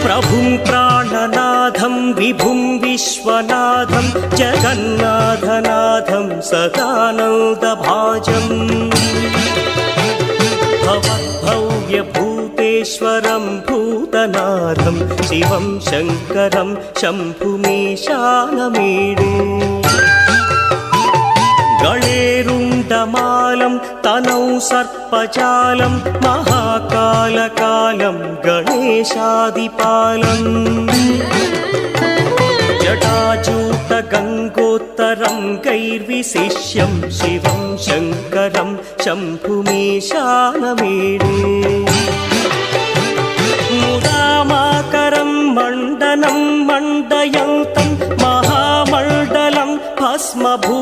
प्रभुं प्राणनाथं विभुं विश्वनाथं जगन्नाथनाथं सदानन्दभाजम् भवद्भव्यभूतेश्वरं भूतनाथं शिवं शङ्करं शम्भुमीशानमीडे गणेरुण्डमालं तनौ सर्पजालं महाकालकालं गणेशादिपालम् जटाजूटगङ्गोत्तरं गैर्विशिष्यं शिवं शङ्करं शम्भुमीशानमीडे मुदामाकरं मण्डनं मण्डयन्तं महामण्डलं भस्मभूषाधरन्तं